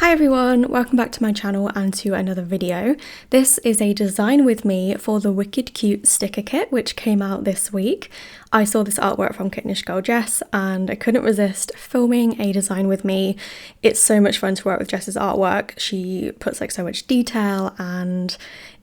Hi everyone, welcome back to my channel and to another video. This is a design with me for the Wicked Cute sticker kit which came out this week. I saw this artwork from Kittenish Girl Jess and I couldn't resist filming a design with me. It's so much fun to work with Jess's artwork. She puts like so much detail and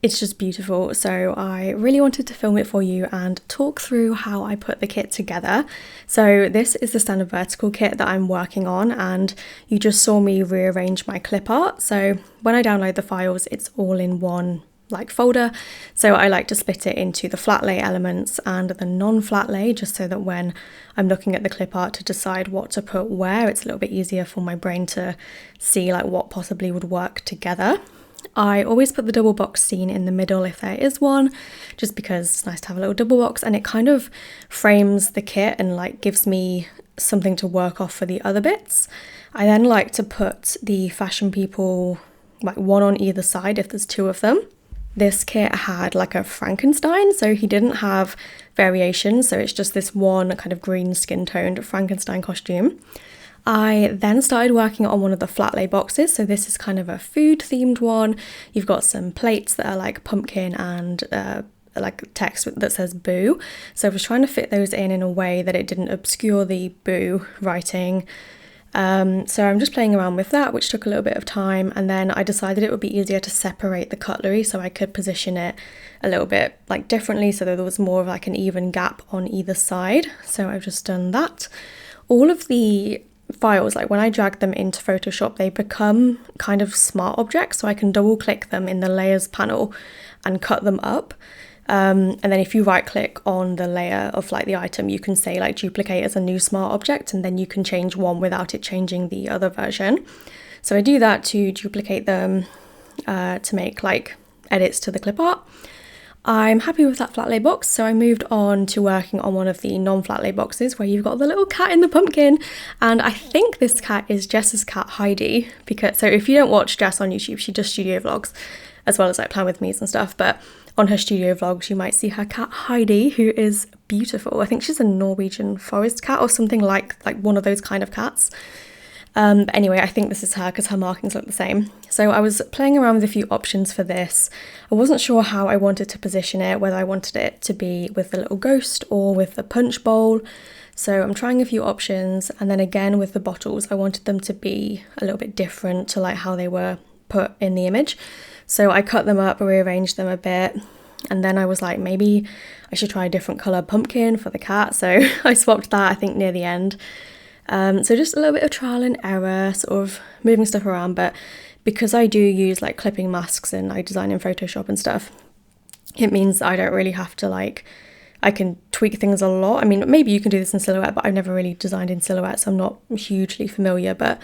it's just beautiful, so I really wanted to film it for you and talk through how I put the kit together. So this is the standard vertical kit that I'm working on, and you just saw me rearrange my clip art. So when I download the files, it's all in one like folder, so I like to split it into the flat lay elements and the non-flat lay, just so that when I'm looking at the clip art to decide what to put where, it's a little bit easier for my brain to see like what possibly would work together. I always put the double box scene in the middle if there is one, just because it's nice to have a little double box and it kind of frames the kit and like gives me something to work off for the other bits. I then like to put the Fashion People like one on either side if there's two of them. This kit had like a Frankenstein, so he didn't have variations, so it's just this one kind of green skin toned Frankenstein costume. I then started working on one of the flat lay boxes, so this is kind of a food themed one. You've got some plates that are like pumpkin and like text that says boo, so I was trying to fit those in a way that it didn't obscure the boo writing. So I'm just playing around with that, which took a little bit of time, and then I decided it would be easier to separate the cutlery so I could position it a little bit like differently so that there was more of like an even gap on either side. So I've just done that. All of the files, like when I drag them into Photoshop, they become kind of smart objects, so I can double click them in the layers panel and cut them up. And then if you right click on the layer of like the item, you can say like duplicate as a new smart object, and then you can change one without it changing the other version. So I do that to duplicate them to make like edits to the clip art. I'm happy with that flat lay box, so I moved on to working on one of the non-flat lay boxes where you've got the little cat in the pumpkin, and I think this cat is Jess's cat Heidi, because so if you don't watch Jess on YouTube, she does studio vlogs as well as like plan with me's and stuff, but on her studio vlogs you might see her cat Heidi, who is beautiful. I think she's a Norwegian forest cat or something like one of those kind of cats. But anyway, I think this is her because her markings look the same. So I was playing around with a few options for this. I wasn't sure how I wanted to position it, whether I wanted it to be with the little ghost or with the punch bowl. So I'm trying a few options, and then again with the bottles, I wanted them to be a little bit different to like how they were put in the image. So I cut them up, rearranged them a bit, and then I was like, maybe I should try a different colour pumpkin for the cat. So I swapped that, I think, near the end. So just a little bit of trial and error, sort of moving stuff around, but because I do use like clipping masks and I design in Photoshop and stuff, it means I don't really have to like, I can tweak things a lot. I mean, maybe you can do this in Silhouette, but I've never really designed in Silhouette, so I'm not hugely familiar, but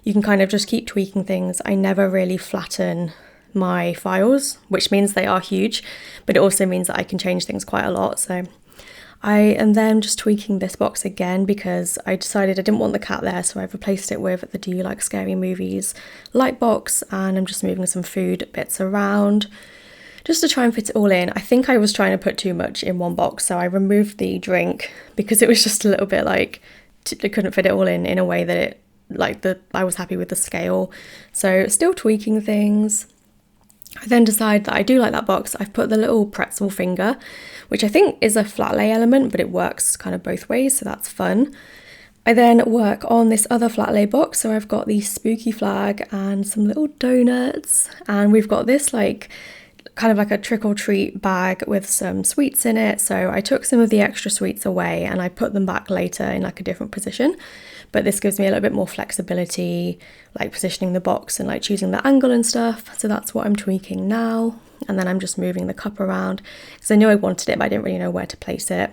you can kind of just keep tweaking things. I never really flatten my files, which means they are huge, but it also means that I can change things quite a lot. So I am then just tweaking this box again because I decided I didn't want the cat there, so I've replaced it with the Do You Like Scary Movies light box, and I'm just moving some food bits around just to try and fit it all in. I think I was trying to put too much in one box, so I removed the drink because it was just a little bit like I couldn't fit it all in a way that it like I was happy with the scale. So still tweaking things. I then decide that I do like that box. I've put the little pretzel finger, which I think is a flat lay element, but it works kind of both ways, so that's fun. I then work on this other flat lay box, so I've got the spooky flag and some little donuts, and we've got this like kind of like a trick or treat bag with some sweets in it. So I took some of the extra sweets away and I put them back later in like a different position, but this gives me a little bit more flexibility, like positioning the box and like choosing the angle and stuff. So that's what I'm tweaking now. And then I'm just moving the cup around because I knew I wanted it, but I didn't really know where to place it.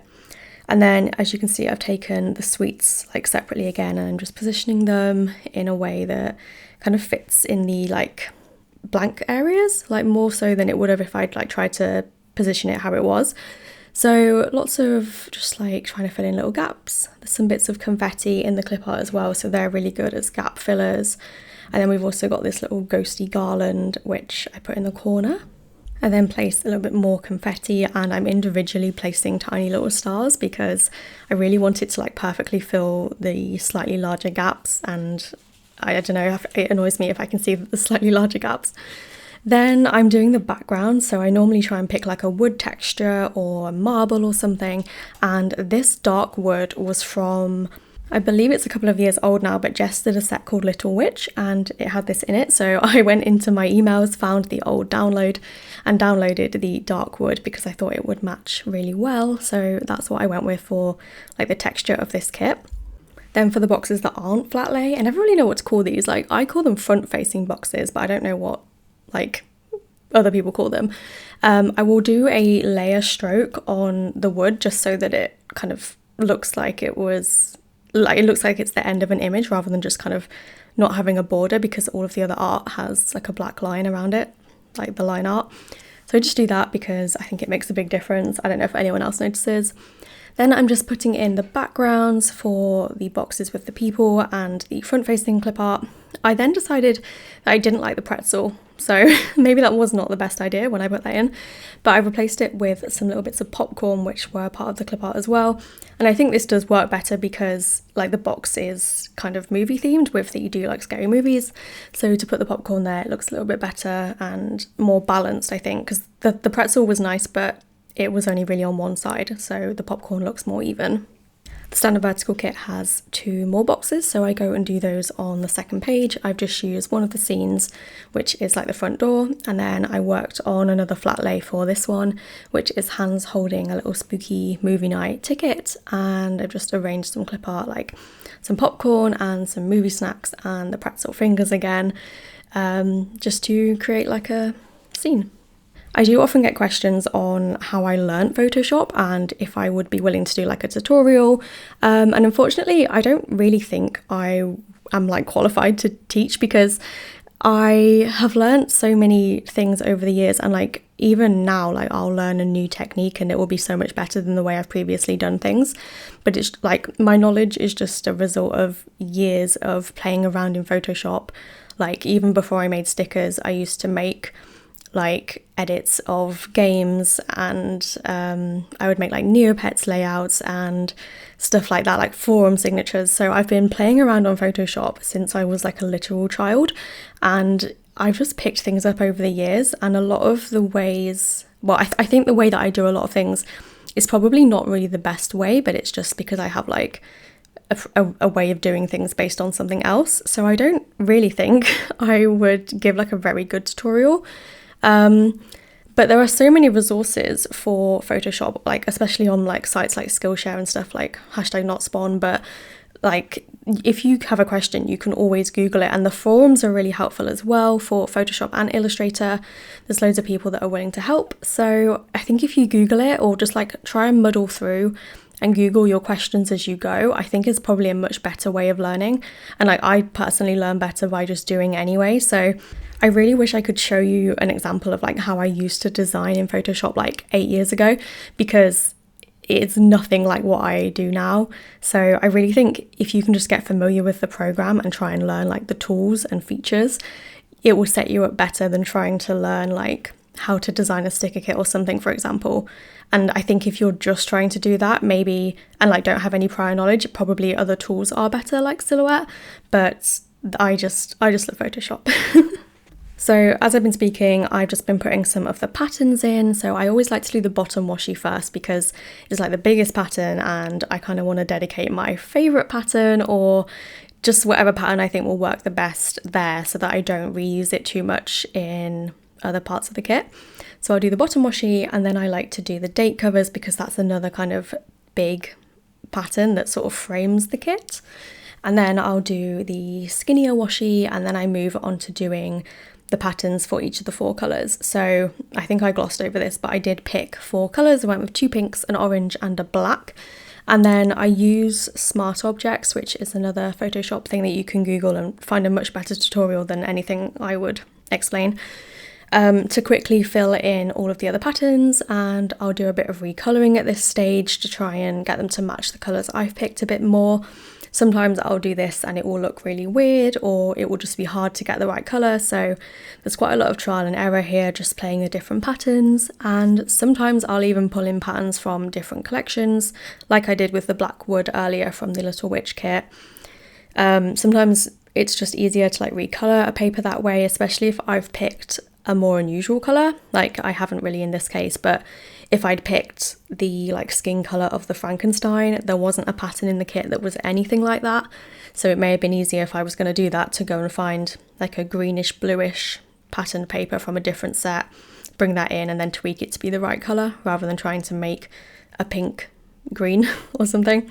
And then as you can see, I've taken the sweets like separately again, and I'm just positioning them in a way that kind of fits in the like blank areas, like more so than it would have if I'd like tried to position it how it was. So lots of just like trying to fill in little gaps. There's some bits of confetti in the clip art as well, so they're really good as gap fillers. And then we've also got this little ghosty garland which I put in the corner. I then placed a little bit more confetti, and I'm individually placing tiny little stars because I really wanted to like perfectly fill the slightly larger gaps, and I don't know, it annoys me if I can see the slightly larger gaps. Then I'm doing the background, so I normally try and pick like a wood texture or marble or something, and this dark wood was from, I believe it's a couple of years old now, but Jess did a set called Little Witch and it had this in it, so I went into my emails, found the old download and downloaded the dark wood because I thought it would match really well, so that's what I went with for like the texture of this kit. Then for the boxes that aren't flat lay, I never really know what to call these, like I call them front facing boxes, but I don't know what like other people call them. I will do a layer stroke on the wood just so that it kind of looks like it was, like it looks like it's the end of an image rather than just kind of not having a border, because all of the other art has like a black line around it, like the line art. So I just do that because I think it makes a big difference. I don't know if anyone else notices. Then I'm just putting in the backgrounds for the boxes with the people and the front facing clip art. I then decided that I didn't like the pretzel, so maybe that was not the best idea when I put that in, but I replaced it with some little bits of popcorn which were part of the clip art as well. And I think this does work better because like the box is kind of movie themed with that you do like scary movies, so to put the popcorn there it looks a little bit better and more balanced, I think, because the pretzel was nice but it was only really on one side, so the popcorn looks more even. The standard vertical kit has 2 more boxes, so I go and do those on the second page. I've just used one of the scenes, which is like the front door, and then I worked on another flat lay for this one, which is Hans holding a little spooky movie night ticket, and I've just arranged some clip art, like some popcorn and some movie snacks and the pretzel fingers again, just to create like a scene. I do often get questions on how I learnt Photoshop and if I would be willing to do like a tutorial, and unfortunately I don't really think I am like qualified to teach, because I have learnt so many things over the years, and like even now like I'll learn a new technique and it will be so much better than the way I've previously done things, but it's like my knowledge is just a result of years of playing around in Photoshop. Like even before I made stickers, I used to make like edits of games, and I would make like Neopets layouts and stuff like that, like forum signatures. So I've been playing around on Photoshop since I was like a literal child, and I've just picked things up over the years. And a lot of the ways, well, I think the way that I do a lot of things is probably not really the best way, but it's just because I have like a way of doing things based on something else. So I don't really think I would give like a very good tutorial. But there are so many resources for Photoshop, like especially on like sites like Skillshare and stuff, like #NotSpawn. But like if you have a question, you can always Google it, and the forums are really helpful as well for Photoshop and Illustrator. There's loads of people that are willing to help. So I think if you Google it, or just like try and muddle through and Google your questions as you go, I think is probably a much better way of learning. And like I personally learn better by just doing anyway. So I really wish I could show you an example of like how I used to design in Photoshop like 8 years ago, because it's nothing like what I do now. So I really think if you can just get familiar with the program and try and learn like the tools and features, it will set you up better than trying to learn like how to design a sticker kit or something, for example. And I think if you're just trying to do that, maybe, and like don't have any prior knowledge, probably other tools are better, like Silhouette, but I just love Photoshop. So as I've been speaking, I've just been putting some of the patterns in. So I always like to do the bottom washi first because it's like the biggest pattern, and I kind of want to dedicate my favourite pattern, or just whatever pattern I think will work the best there, so that I don't reuse it too much in other parts of the kit. So I'll do the bottom washi, and then I like to do the date covers because that's another kind of big pattern that sort of frames the kit. And then I'll do the skinnier washi, and then I move on to doing the patterns for each of the 4 colours. So I think I glossed over this, but I did pick 4 colours. I went with 2 pinks, an orange and a black. And then I use Smart Objects, which is another Photoshop thing that you can Google and find a much better tutorial than anything I would explain, to quickly fill in all of the other patterns. And I'll do a bit of recolouring at this stage to try and get them to match the colours I've picked a bit more. Sometimes I'll do this and it will look really weird, or it will just be hard to get the right colour. So there's quite a lot of trial and error here, just playing the different patterns. And sometimes I'll even pull in patterns from different collections, like I did with the black wood earlier from the Little Witch kit. Sometimes it's just easier to like recolor a paper that way, especially if I've picked a more unusual color. Like I haven't really in this case, but if I'd picked the like skin color of the Frankenstein, there wasn't a pattern in the kit that was anything like that. So it may have been easier if I was going to do that to go and find like a greenish bluish patterned paper from a different set, bring that in and then tweak it to be the right color rather than trying to make a pink green or something.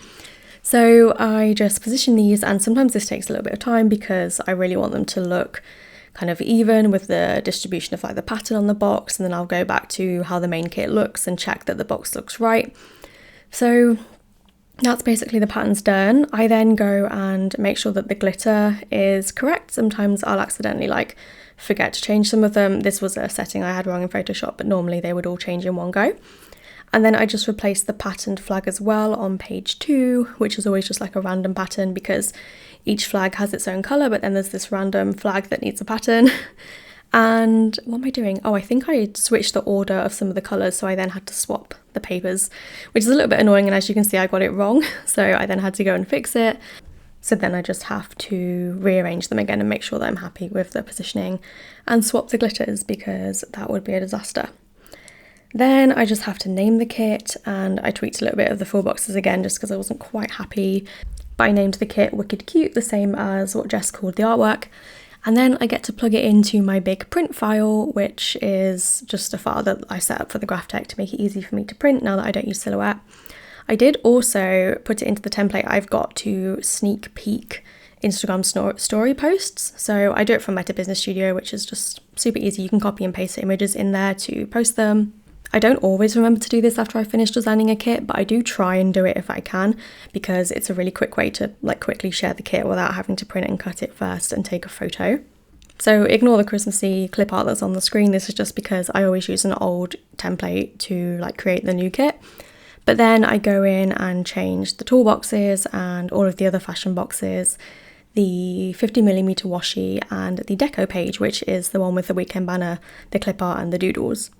So I just position these, and sometimes this takes a little bit of time because I really want them to look kind of even with the distribution of like the pattern on the box, and then I'll go back to how the main kit looks and check that the box looks right. So that's basically the patterns done. I then go and make sure that the glitter is correct. Sometimes I'll accidentally like forget to change some of them. This was a setting I had wrong in Photoshop, but normally they would all change in one go. And then I just replaced the patterned flag as well on page 2, which is always just like a random pattern because each flag has its own colour, but then there's this random flag that needs a pattern. And what am I doing? Oh, I think I switched the order of some of the colours, so I then had to swap the papers, which is a little bit annoying, and as you can see I got it wrong, so I then had to go and fix it. So then I just have to rearrange them again and make sure that I'm happy with the positioning and swap the glitters because that would be a disaster. Then I just have to name the kit, and I tweaked a little bit of the full boxes again just because I wasn't quite happy. But I named the kit Wicked Cute, the same as what Jess called the artwork. And then I get to plug it into my big print file, which is just a file that I set up for the Graphtec to make it easy for me to print now that I don't use Silhouette. I did also put it into the template I've got to sneak peek Instagram story posts. So I do it from Meta Business Studio, which is just super easy. You can copy and paste the images in there to post them. I don't always remember to do this after I finish designing a kit, but I do try and do it if I can because it's a really quick way to like quickly share the kit without having to print it and cut it first and take a photo. So ignore the Christmassy clip art that's on the screen. This is just because I always use an old template to like create the new kit. But then I go in and change the toolboxes and all of the other fashion boxes, the 50mm washi and the deco page, which is the one with the weekend banner, the clip art and the doodles.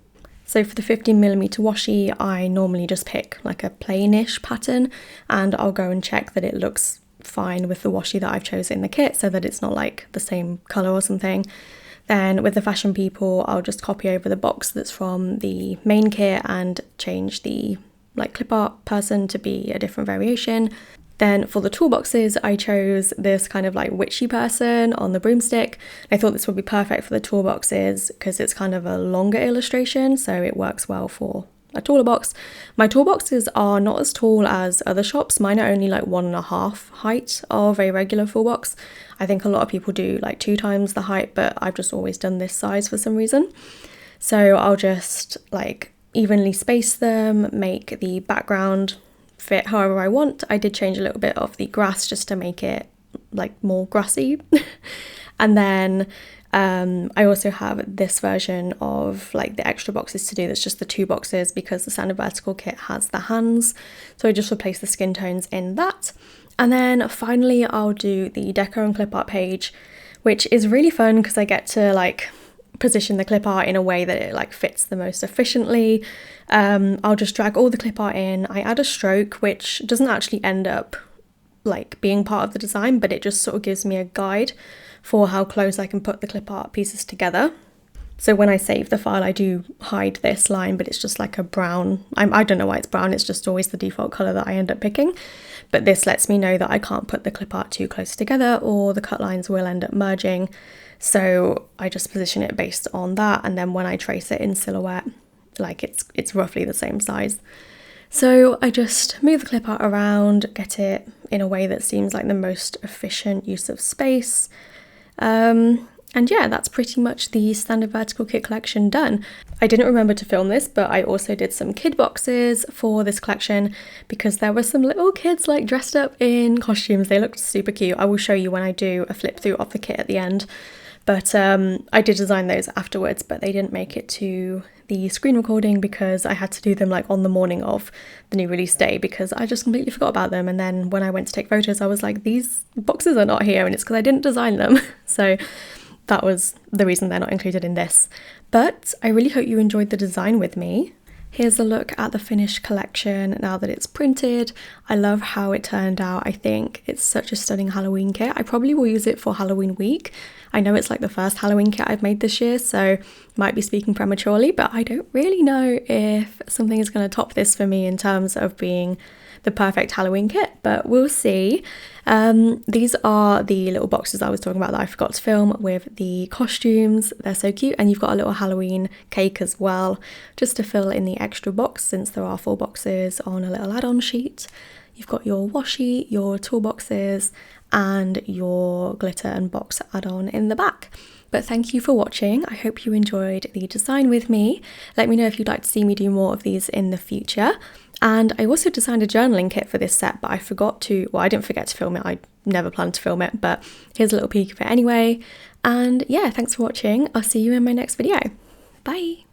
So for the 50mm washi, I normally just pick like a plainish pattern, and I'll go and check that it looks fine with the washi that I've chosen in the kit so that it's not like the same colour or something. Then with the fashion people, I'll just copy over the box that's from the main kit and change the like clip art person to be a different variation. Then for the toolboxes, I chose this kind of like witchy person on the broomstick. I thought this would be perfect for the toolboxes because it's kind of a longer illustration, so it works well for a taller box. My toolboxes are not as tall as other shops. Mine are only like 1.5 height of a regular full box. I think a lot of people do like 2 times the height, but I've just always done this size for some reason. So I'll just like evenly space them, make the background fit however I want. I did change a little bit of the grass just to make it like more grassy. And then I also have this version of like the extra boxes to do that's just the 2 boxes because the standard vertical kit has the hands. So I just replace the skin tones in that. And then finally I'll do the deco and clip art page, which is really fun because I get to like position the clip art in a way that it like fits the most efficiently. I'll just drag all the clip art in. I add a stroke, which doesn't actually end up like being part of the design, but it just sort of gives me a guide for how close I can put the clip art pieces together. So when I save the file, I do hide this line, but it's just like a brown. I don't know why it's brown, it's just always the default colour that I end up picking. But this lets me know that I can't put the clip art too close together or the cut lines will end up merging. So I just position it based on that, and then when I trace it in Silhouette, like it's roughly the same size. So I just move the clip art around, get it in a way that seems like the most efficient use of space. And yeah, that's pretty much the standard vertical kit collection done. I didn't remember to film this, but I also did some kid boxes for this collection because there were some little kids like dressed up in costumes. They looked super cute. I will show you when I do a flip through of the kit at the end. But I did design those afterwards, but they didn't make it to the screen recording because I had to do them like on the morning of the new release day because I just completely forgot about them. And then when I went to take photos, I was like, these boxes are not here, and it's because I didn't design them. So that was the reason they're not included in this. But I really hope you enjoyed the design with me. Here's a look at the finished collection now that it's printed. I love how it turned out. I think it's such a stunning Halloween kit. I probably will use it for Halloween week. I know it's like the first Halloween kit I've made this year, so might be speaking prematurely, but I don't really know if something is going to top this for me in terms of being the perfect Halloween kit, but we'll see. These are the little boxes I was talking about that I forgot to film with the costumes. They're so cute, and you've got a little Halloween cake as well, just to fill in the extra box since there are 4 boxes on a little add-on sheet. You've got your washi, your toolboxes, and your glitter and box add-on in the back. But thank you for watching. I hope you enjoyed the design with me. Let me know if you'd like to see me do more of these in the future. And I also designed a journaling kit for this set, but I didn't forget to film it. I never planned to film it, but here's a little peek of it anyway. And yeah, thanks for watching. I'll see you in my next video. Bye.